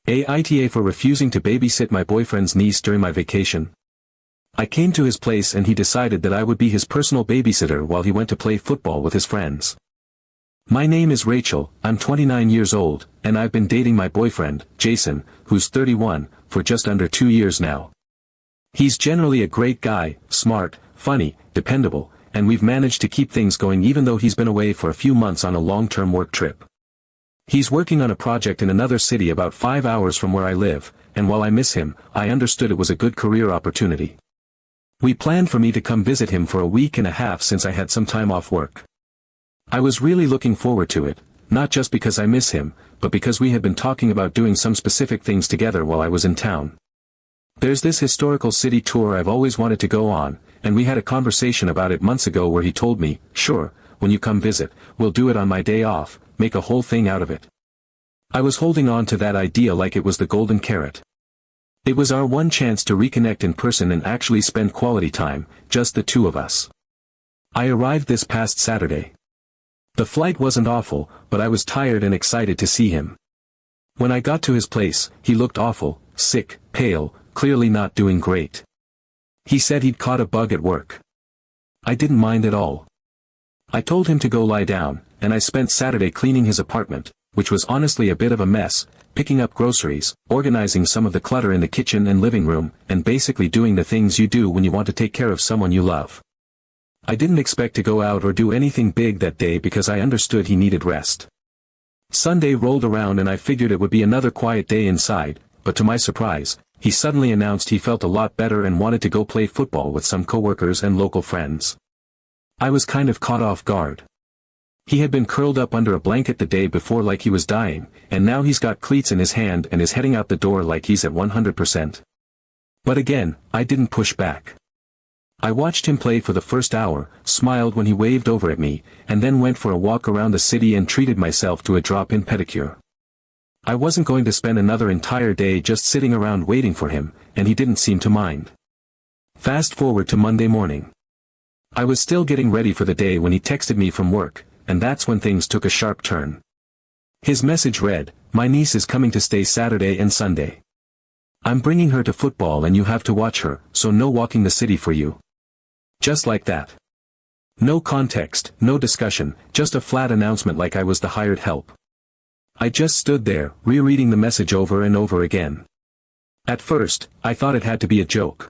AITA for refusing to babysit my boyfriend's niece during my vacation. I came to his place and he decided that I would be his personal babysitter while he went to play football with his friends. My name is Rachel, I'm 29 years old, and I've been dating my boyfriend, Jason, who's 31, for just under 2 years now. He's generally a great guy, smart, funny, dependable, and we've managed to keep things going even though he's been away for a few months on a long-term work trip. He's working on a project in another city about 5 hours from where I live, and while I miss him, I understood it was a good career opportunity. We planned for me to come visit him for a week and a half since I had some time off work. I was really looking forward to it, not just because I miss him, but because we had been talking about doing some specific things together while I was in town. There's this historical city tour I've always wanted to go on, and we had a conversation about it months ago where he told me, sure, when you come visit, we'll do it on my day off, make a whole thing out of it. I was holding on to that idea like it was the golden carrot. It was our one chance to reconnect in person and actually spend quality time, just the two of us. I arrived this past Saturday. The flight wasn't awful, but I was tired and excited to see him. When I got to his place, he looked awful, sick, pale, clearly not doing great. He said he'd caught a bug at work. I didn't mind at all. I told him to go lie down, and I spent Saturday cleaning his apartment, which was honestly a bit of a mess, picking up groceries, organizing some of the clutter in the kitchen and living room, and basically doing the things you do when you want to take care of someone you love. I didn't expect to go out or do anything big that day because I understood he needed rest. Sunday rolled around and I figured it would be another quiet day inside, but to my surprise, he suddenly announced he felt a lot better and wanted to go play football with some coworkers and local friends. I was kind of caught off guard. He had been curled up under a blanket the day before like he was dying, and now he's got cleats in his hand and is heading out the door like he's at 100%. But again, I didn't push back. I watched him play for the first hour, smiled when he waved over at me, and then went for a walk around the city and treated myself to a drop-in pedicure. I wasn't going to spend another entire day just sitting around waiting for him, and he didn't seem to mind. Fast forward to Monday morning. I was still getting ready for the day when he texted me from work, and that's when things took a sharp turn. His message read, "My niece is coming to stay Saturday and Sunday. I'm bringing her to football and you have to watch her, so no walking the city for you." Just like that. No context, no discussion, just a flat announcement like I was the hired help. I just stood there, rereading the message over and over again. At first, I thought it had to be a joke.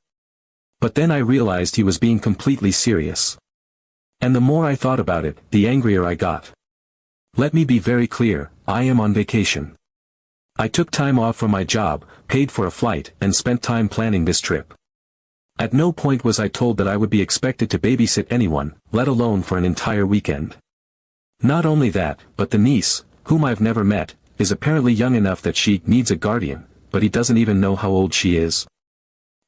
But then I realized he was being completely serious. And the more I thought about it, the angrier I got. Let me be very clear, I am on vacation. I took time off from my job, paid for a flight, and spent time planning this trip. At no point was I told that I would be expected to babysit anyone, let alone for an entire weekend. Not only that, but the niece, whom I've never met, is apparently young enough that she needs a guardian, but he doesn't even know how old she is.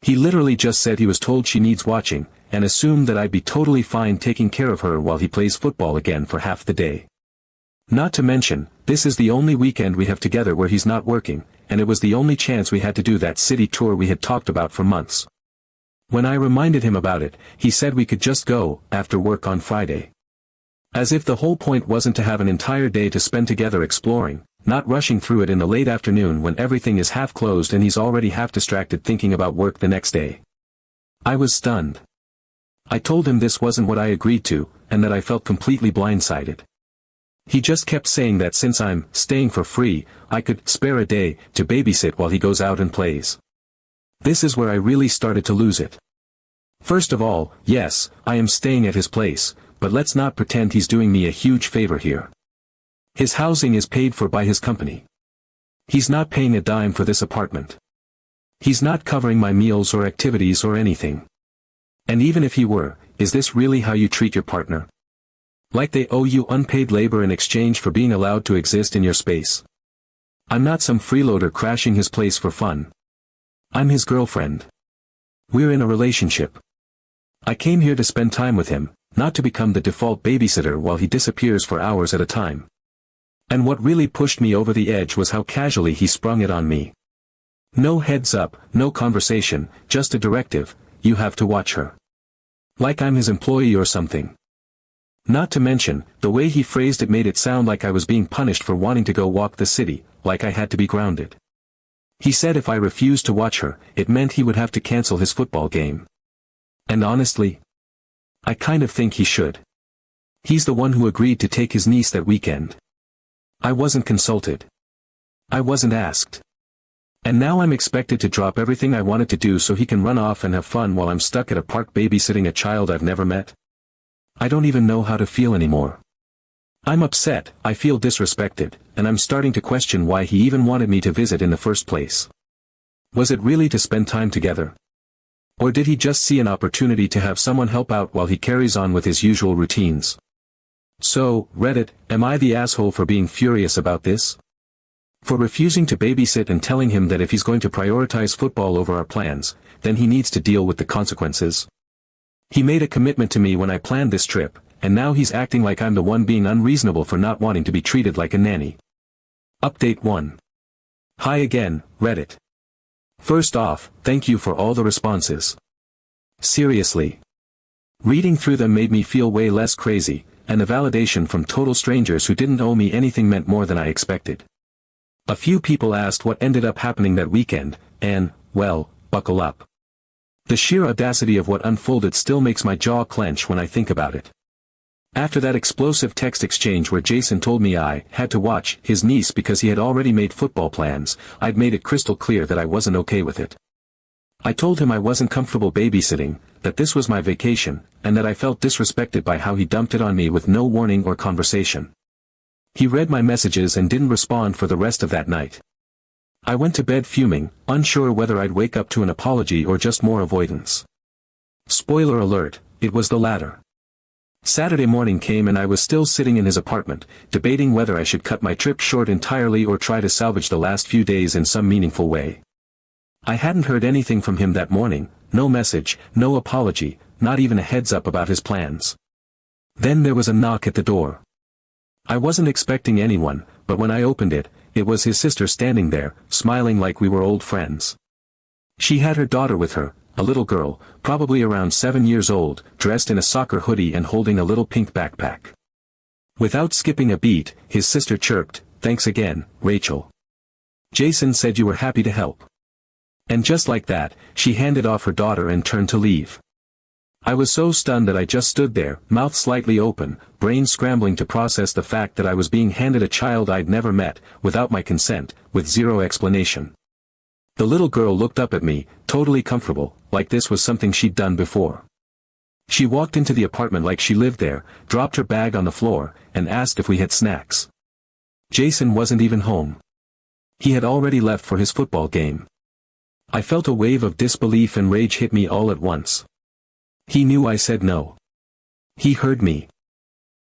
He literally just said he was told she needs watching, and assumed that I'd be totally fine taking care of her while he plays football again for half the day. Not to mention, this is the only weekend we have together where he's not working, and it was the only chance we had to do that city tour we had talked about for months. When I reminded him about it, he said we could just go, after work on Friday. As if the whole point wasn't to have an entire day to spend together exploring, not rushing through it in the late afternoon when everything is half closed and he's already half distracted thinking about work the next day. I was stunned. I told him this wasn't what I agreed to, and that I felt completely blindsided. He just kept saying that since I'm staying for free, I could spare a day to babysit while he goes out and plays. This is where I really started to lose it. First of all, yes, I am staying at his place, but let's not pretend he's doing me a huge favor here. His housing is paid for by his company. He's not paying a dime for this apartment. He's not covering my meals or activities or anything. And even if he were, is this really how you treat your partner? Like they owe you unpaid labor in exchange for being allowed to exist in your space. I'm not some freeloader crashing his place for fun. I'm his girlfriend. We're in a relationship. I came here to spend time with him, not to become the default babysitter while he disappears for hours at a time. And what really pushed me over the edge was how casually he sprung it on me. No heads up, no conversation, just a directive, you have to watch her. Like I'm his employee or something. Not to mention, the way he phrased it made it sound like I was being punished for wanting to go walk the city, like I had to be grounded. He said if I refused to watch her, it meant he would have to cancel his football game. And honestly, I kind of think he should. He's the one who agreed to take his niece that weekend. I wasn't consulted. I wasn't asked. And now I'm expected to drop everything I wanted to do so he can run off and have fun while I'm stuck at a park babysitting a child I've never met. I don't even know how to feel anymore. I'm upset, I feel disrespected, and I'm starting to question why he even wanted me to visit in the first place. Was it really to spend time together? Or did he just see an opportunity to have someone help out while he carries on with his usual routines? So, Reddit, am I the asshole for being furious about this? For refusing to babysit and telling him that if he's going to prioritize football over our plans, then he needs to deal with the consequences? He made a commitment to me when I planned this trip, and now he's acting like I'm the one being unreasonable for not wanting to be treated like a nanny. Update 1. Hi again, Reddit. First off, thank you for all the responses. Seriously. Reading through them made me feel way less crazy, and the validation from total strangers who didn't owe me anything meant more than I expected. A few people asked what ended up happening that weekend, and, well, buckle up. The sheer audacity of what unfolded still makes my jaw clench when I think about it. After that explosive text exchange where Jason told me I had to watch his niece because he had already made football plans, I'd made it crystal clear that I wasn't okay with it. I told him I wasn't comfortable babysitting, that this was my vacation, and that I felt disrespected by how he dumped it on me with no warning or conversation. He read my messages and didn't respond for the rest of that night. I went to bed fuming, unsure whether I'd wake up to an apology or just more avoidance. Spoiler alert, it was the latter. Saturday morning came and I was still sitting in his apartment, debating whether I should cut my trip short entirely or try to salvage the last few days in some meaningful way. I hadn't heard anything from him that morning, no message, no apology, not even a heads up about his plans. Then there was a knock at the door. I wasn't expecting anyone, but when I opened it, it was his sister standing there, smiling like we were old friends. She had her daughter with her, a little girl, probably around 7 years old, dressed in a soccer hoodie and holding a little pink backpack. Without skipping a beat, his sister chirped, "Thanks again, Rachel. Jason said you were happy to help." And just like that, she handed off her daughter and turned to leave. I was so stunned that I just stood there, mouth slightly open, brain scrambling to process the fact that I was being handed a child I'd never met, without my consent, with zero explanation. The little girl looked up at me, totally comfortable, like this was something she'd done before. She walked into the apartment like she lived there, dropped her bag on the floor, and asked if we had snacks. Jason wasn't even home. He had already left for his football game. I felt a wave of disbelief and rage hit me all at once. He knew I said no. He heard me.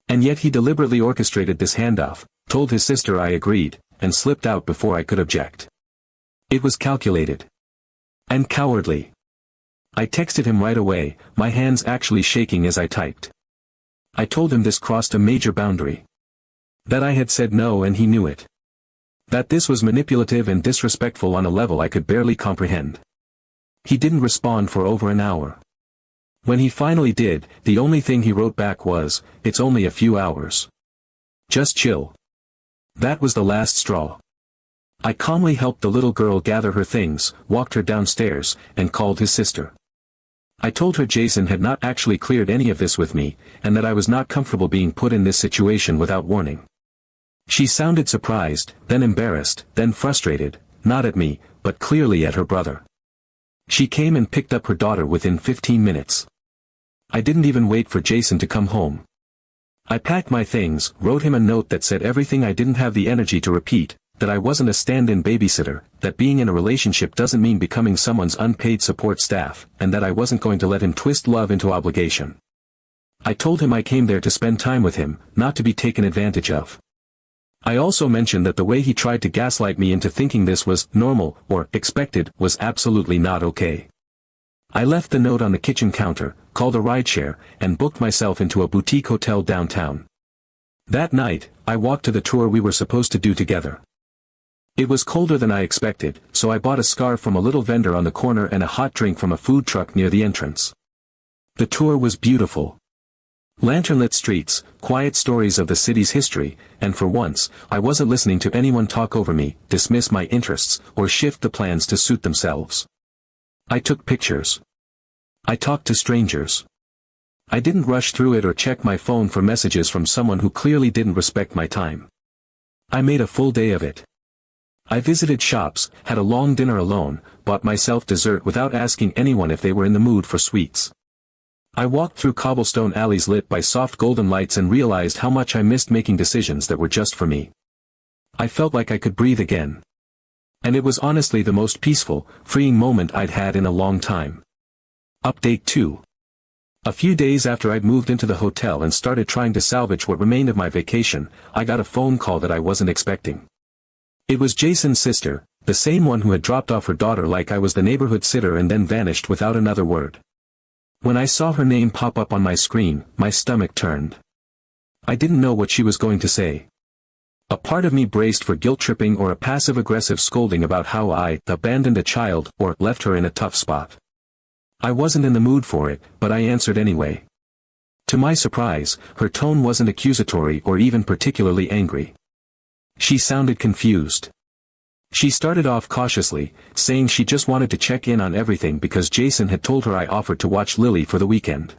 And yet he deliberately orchestrated this handoff, told his sister I agreed, and slipped out before I could object. It was calculated. And cowardly. I texted him right away, my hands actually shaking as I typed. I told him this crossed a major boundary. That I had said no and he knew it. That this was manipulative and disrespectful on a level I could barely comprehend. He didn't respond for over an hour. When he finally did, the only thing he wrote back was, "It's only a few hours. Just chill." That was the last straw. I calmly helped the little girl gather her things, walked her downstairs, and called his sister. I told her Jason had not actually cleared any of this with me, and that I was not comfortable being put in this situation without warning. She sounded surprised, then embarrassed, then frustrated, not at me, but clearly at her brother. She came and picked up her daughter within 15 minutes. I didn't even wait for Jason to come home. I packed my things, wrote him a note that said everything I didn't have the energy to repeat, that I wasn't a stand-in babysitter, that being in a relationship doesn't mean becoming someone's unpaid support staff, and that I wasn't going to let him twist love into obligation. I told him I came there to spend time with him, not to be taken advantage of. I also mentioned that the way he tried to gaslight me into thinking this was normal, or expected, was absolutely not okay. I left the note on the kitchen counter, called a rideshare, and booked myself into a boutique hotel downtown. That night, I walked to the tour we were supposed to do together. It was colder than I expected, so I bought a scarf from a little vendor on the corner and a hot drink from a food truck near the entrance. The tour was beautiful. Lantern-lit streets, quiet stories of the city's history, and for once, I wasn't listening to anyone talk over me, dismiss my interests, or shift the plans to suit themselves. I took pictures. I talked to strangers. I didn't rush through it or check my phone for messages from someone who clearly didn't respect my time. I made a full day of it. I visited shops, had a long dinner alone, bought myself dessert without asking anyone if they were in the mood for sweets. I walked through cobblestone alleys lit by soft golden lights and realized how much I missed making decisions that were just for me. I felt like I could breathe again. And it was honestly the most peaceful, freeing moment I'd had in a long time. Update 2. A few days after I'd moved into the hotel and started trying to salvage what remained of my vacation, I got a phone call that I wasn't expecting. It was Jason's sister, the same one who had dropped off her daughter like I was the neighborhood sitter and then vanished without another word. When I saw her name pop up on my screen, my stomach turned. I didn't know what she was going to say. A part of me braced for guilt-tripping or a passive-aggressive scolding about how I abandoned a child or left her in a tough spot. I wasn't in the mood for it, but I answered anyway. To my surprise, her tone wasn't accusatory or even particularly angry. She sounded confused. She started off cautiously, saying she just wanted to check in on everything because Jason had told her I offered to watch Lily for the weekend.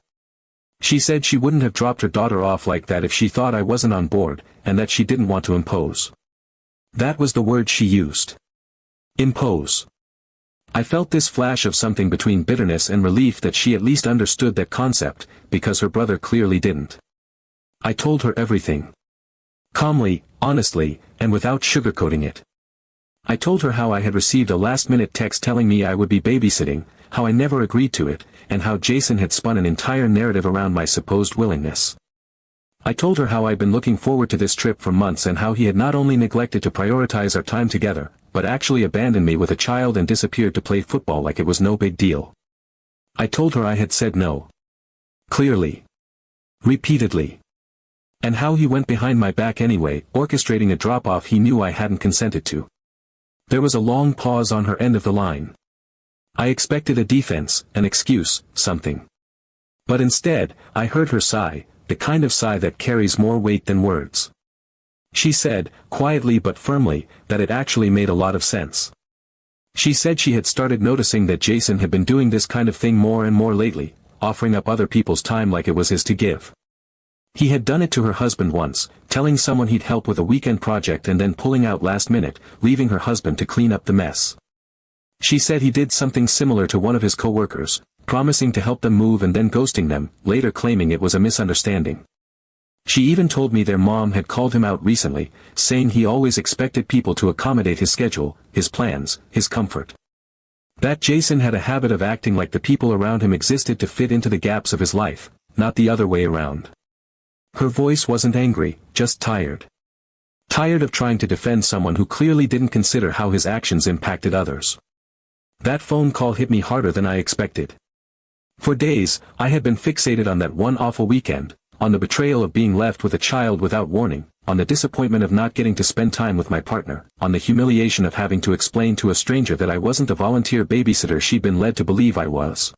She said she wouldn't have dropped her daughter off like that if she thought I wasn't on board, and that she didn't want to impose. That was the word she used. Impose. I felt this flash of something between bitterness and relief that she at least understood that concept, because her brother clearly didn't. I told her everything. Calmly, honestly, and without sugarcoating it. I told her how I had received a last-minute text telling me I would be babysitting, how I never agreed to it, and how Jason had spun an entire narrative around my supposed willingness. I told her how I'd been looking forward to this trip for months and how he had not only neglected to prioritize our time together, but actually abandoned me with a child and disappeared to play football like it was no big deal. I told her I had said no. Clearly. Repeatedly. And how he went behind my back anyway, orchestrating a drop-off he knew I hadn't consented to. There was a long pause on her end of the line. I expected a defense, an excuse, something. But instead, I heard her sigh, the kind of sigh that carries more weight than words. She said, quietly but firmly, that it actually made a lot of sense. She said she had started noticing that Jason had been doing this kind of thing more and more lately, offering up other people's time like it was his to give. He had done it to her husband once, telling someone he'd help with a weekend project and then pulling out last minute, leaving her husband to clean up the mess. She said he did something similar to one of his co-workers, promising to help them move and then ghosting them, later claiming it was a misunderstanding. She even told me their mom had called him out recently, saying he always expected people to accommodate his schedule, his plans, his comfort. That Jason had a habit of acting like the people around him existed to fit into the gaps of his life, not the other way around. Her voice wasn't angry, just tired. Tired of trying to defend someone who clearly didn't consider how his actions impacted others. That phone call hit me harder than I expected. For days, I had been fixated on that one awful weekend, on the betrayal of being left with a child without warning, on the disappointment of not getting to spend time with my partner, on the humiliation of having to explain to a stranger that I wasn't the volunteer babysitter she'd been led to believe I was.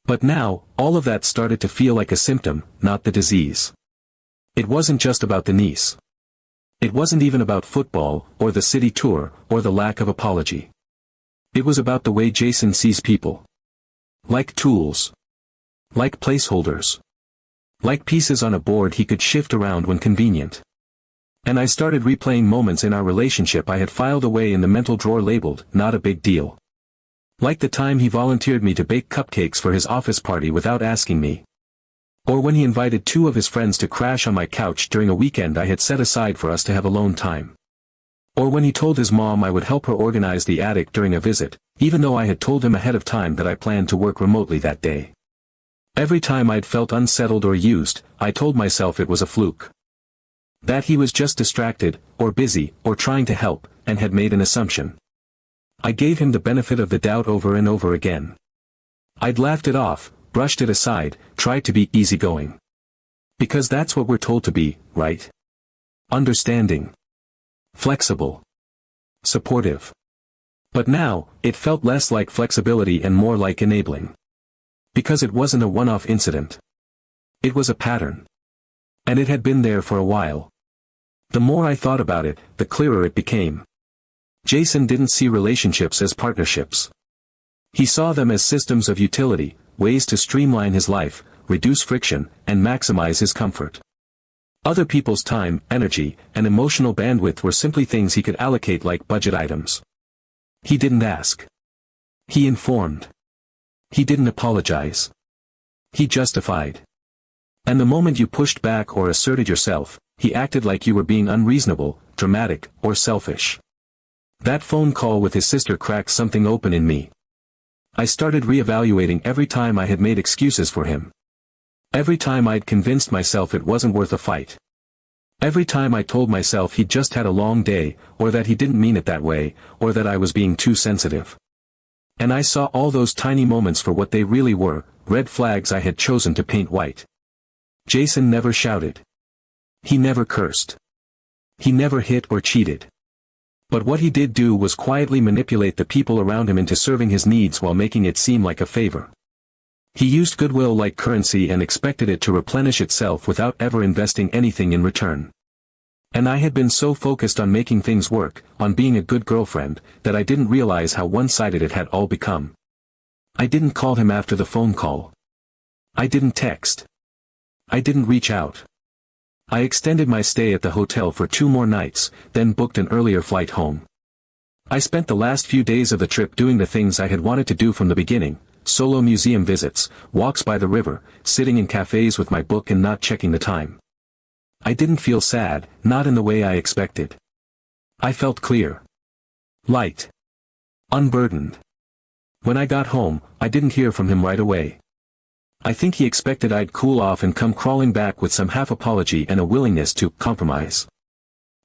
But now, all of that started to feel like a symptom, not the disease. It wasn't just about the niece. It wasn't even about football, or the city tour, or the lack of apology. It was about the way Jason sees people. Like tools. Like placeholders. Like pieces on a board he could shift around when convenient. And I started replaying moments in our relationship I had filed away in the mental drawer labeled, "Not a big deal." Like the time he volunteered me to bake cupcakes for his office party without asking me. Or when he invited 2 of his friends to crash on my couch during a weekend I had set aside for us to have alone time. Or when he told his mom I would help her organize the attic during a visit, even though I had told him ahead of time that I planned to work remotely that day. Every time I'd felt unsettled or used, I told myself it was a fluke. That he was just distracted, or busy, or trying to help, and had made an assumption. I gave him the benefit of the doubt over and over again. I'd laughed it off, brushed it aside, tried to be easygoing. Because that's what we're told to be, right? Understanding. Flexible. Supportive. But now, it felt less like flexibility and more like enabling. Because it wasn't a one-off incident. It was a pattern. And it had been there for a while. The more I thought about it, the clearer it became. Jason didn't see relationships as partnerships. He saw them as systems of utility, ways to streamline his life, reduce friction, and maximize his comfort. Other people's time, energy, and emotional bandwidth were simply things he could allocate like budget items. He didn't ask. He informed. He didn't apologize. He justified. And the moment you pushed back or asserted yourself, he acted like you were being unreasonable, dramatic, or selfish. That phone call with his sister cracked something open in me. I started reevaluating every time I had made excuses for him. Every time I'd convinced myself it wasn't worth a fight. Every time I told myself he'd just had a long day, or that he didn't mean it that way, or that I was being too sensitive. And I saw all those tiny moments for what they really were, red flags I had chosen to paint white. Jason never shouted. He never cursed. He never hit or cheated. But what he did do was quietly manipulate the people around him into serving his needs while making it seem like a favor. He used goodwill like currency and expected it to replenish itself without ever investing anything in return. And I had been so focused on making things work, on being a good girlfriend, that I didn't realize how one-sided it had all become. I didn't call him after the phone call. I didn't text. I didn't reach out. I extended my stay at the hotel for 2 more nights, then booked an earlier flight home. I spent the last few days of the trip doing the things I had wanted to do from the beginning: solo museum visits, walks by the river, sitting in cafes with my book and not checking the time. I didn't feel sad, not in the way I expected. I felt clear. Light. Unburdened. When I got home, I didn't hear from him right away. I think he expected I'd cool off and come crawling back with some half apology and a willingness to compromise.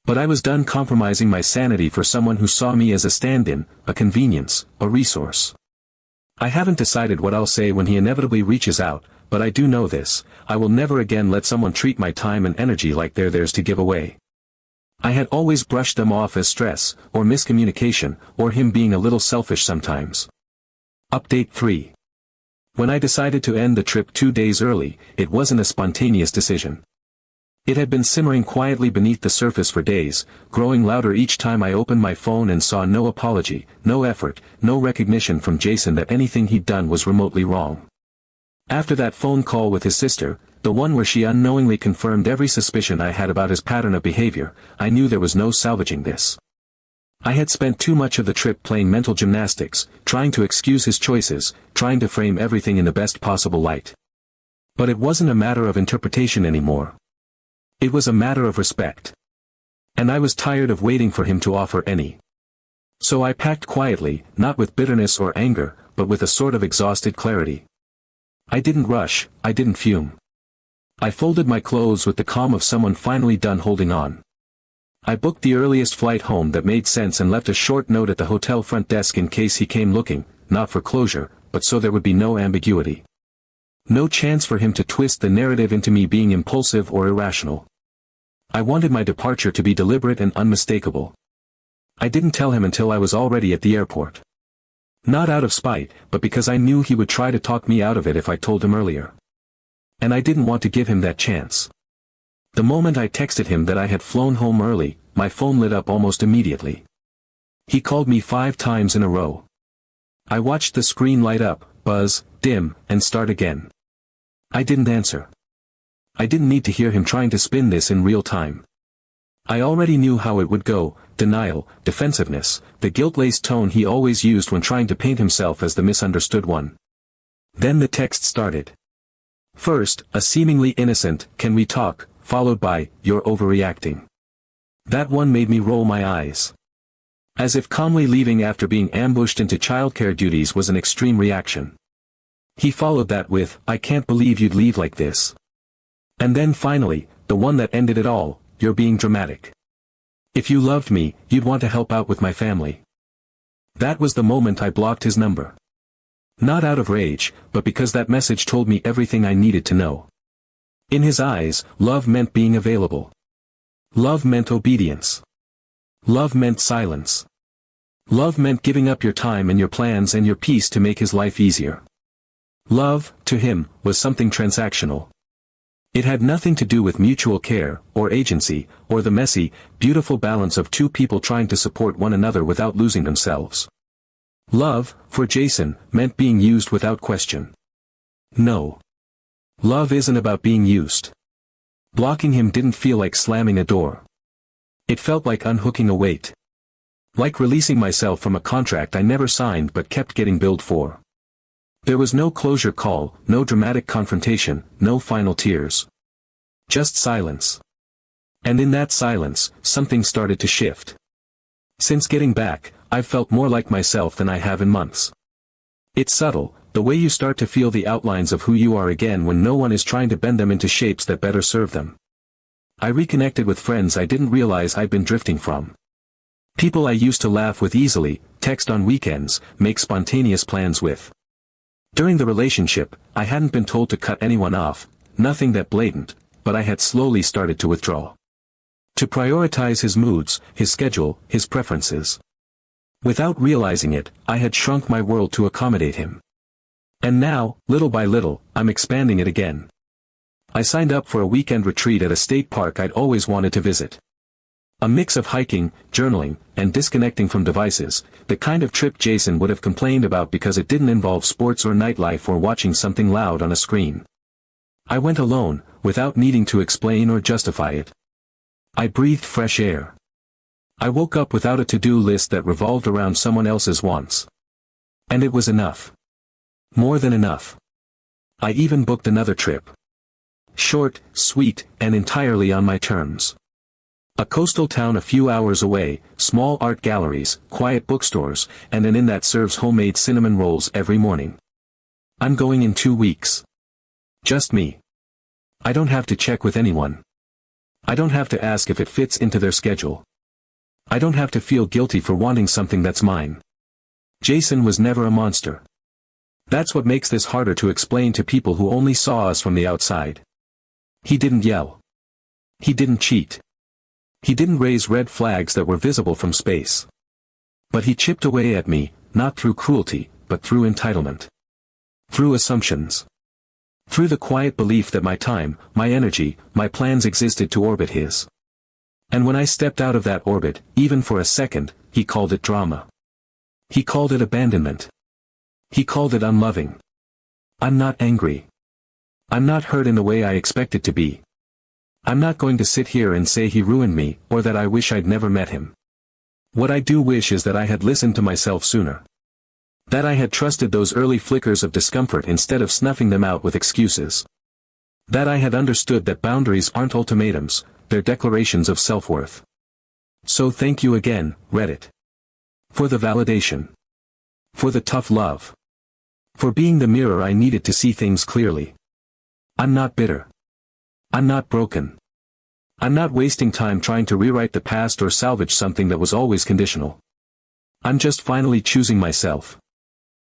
But I was done compromising my sanity for someone who saw me as a stand-in, a convenience, a resource. I haven't decided what I'll say when he inevitably reaches out, but I do know this: I will never again let someone treat my time and energy like they're theirs to give away. I had always brushed them off as stress, or miscommunication, or him being a little selfish sometimes. Update 3. When I decided to end the trip 2 days early, it wasn't a spontaneous decision. It had been simmering quietly beneath the surface for days, growing louder each time I opened my phone and saw no apology, no effort, no recognition from Jason that anything he'd done was remotely wrong. After that phone call with his sister, the one where she unknowingly confirmed every suspicion I had about his pattern of behavior, I knew there was no salvaging this. I had spent too much of the trip playing mental gymnastics, trying to excuse his choices, trying to frame everything in the best possible light. But it wasn't a matter of interpretation anymore. It was a matter of respect. And I was tired of waiting for him to offer any. So I packed quietly, not with bitterness or anger, but with a sort of exhausted clarity. I didn't rush, I didn't fume. I folded my clothes with the calm of someone finally done holding on. I booked the earliest flight home that made sense and left a short note at the hotel front desk in case he came looking, not for closure, but so there would be no ambiguity. No chance for him to twist the narrative into me being impulsive or irrational. I wanted my departure to be deliberate and unmistakable. I didn't tell him until I was already at the airport. Not out of spite, but because I knew he would try to talk me out of it if I told him earlier. And I didn't want to give him that chance. The moment I texted him that I had flown home early, my phone lit up almost immediately. He called me 5 times in a row. I watched the screen light up, buzz, dim, and start again. I didn't answer. I didn't need to hear him trying to spin this in real time. I already knew how it would go: denial, defensiveness, the guilt-laced tone he always used when trying to paint himself as the misunderstood one. Then the text started. First, a seemingly innocent, "Can we talk?" followed by, "You're overreacting." That one made me roll my eyes. As if calmly leaving after being ambushed into childcare duties was an extreme reaction. He followed that with, "I can't believe you'd leave like this." And then finally, the one that ended it all, "You're being dramatic. If you loved me, you'd want to help out with my family." That was the moment I blocked his number. Not out of rage, but because that message told me everything I needed to know. In his eyes, love meant being available. Love meant obedience. Love meant silence. Love meant giving up your time and your plans and your peace to make his life easier. Love, to him, was something transactional. It had nothing to do with mutual care, or agency, or the messy, beautiful balance of two people trying to support one another without losing themselves. Love, for Jason, meant being used without question. No. Love isn't about being used. Blocking him didn't feel like slamming a door. It felt like unhooking a weight. Like releasing myself from a contract I never signed but kept getting billed for. There was no closure call, no dramatic confrontation, no final tears. Just silence. And in that silence, something started to shift. Since getting back, I've felt more like myself than I have in months. It's subtle, the way you start to feel the outlines of who you are again when no one is trying to bend them into shapes that better serve them. I reconnected with friends I didn't realize I'd been drifting from. People I used to laugh with easily, text on weekends, make spontaneous plans with. During the relationship, I hadn't been told to cut anyone off, nothing that blatant, but I had slowly started to withdraw. To prioritize his moods, his schedule, his preferences. Without realizing it, I had shrunk my world to accommodate him. And now, little by little, I'm expanding it again. I signed up for a weekend retreat at a state park I'd always wanted to visit. A mix of hiking, journaling, and disconnecting from devices, the kind of trip Jason would have complained about because it didn't involve sports or nightlife or watching something loud on a screen. I went alone, without needing to explain or justify it. I breathed fresh air. I woke up without a to-do list that revolved around someone else's wants. And it was enough. More than enough. I even booked another trip. Short, sweet, and entirely on my terms. A coastal town a few hours away, small art galleries, quiet bookstores, and an inn that serves homemade cinnamon rolls every morning. I'm going in 2 weeks. Just me. I don't have to check with anyone. I don't have to ask if it fits into their schedule. I don't have to feel guilty for wanting something that's mine. Jason was never a monster. That's what makes this harder to explain to people who only saw us from the outside. He didn't yell. He didn't cheat. He didn't raise red flags that were visible from space. But he chipped away at me, not through cruelty, but through entitlement. Through assumptions. Through the quiet belief that my time, my energy, my plans existed to orbit his. And when I stepped out of that orbit, even for a second, he called it drama. He called it abandonment. He called it unloving. I'm not angry. I'm not hurt in the way I expected to be. I'm not going to sit here and say he ruined me, or that I wish I'd never met him. What I do wish is that I had listened to myself sooner. That I had trusted those early flickers of discomfort instead of snuffing them out with excuses. That I had understood that boundaries aren't ultimatums, they're declarations of self-worth. So thank you again, Reddit. For the validation. For the tough love. For being the mirror I needed to see things clearly. I'm not bitter. I'm not broken. I'm not wasting time trying to rewrite the past or salvage something that was always conditional. I'm just finally choosing myself.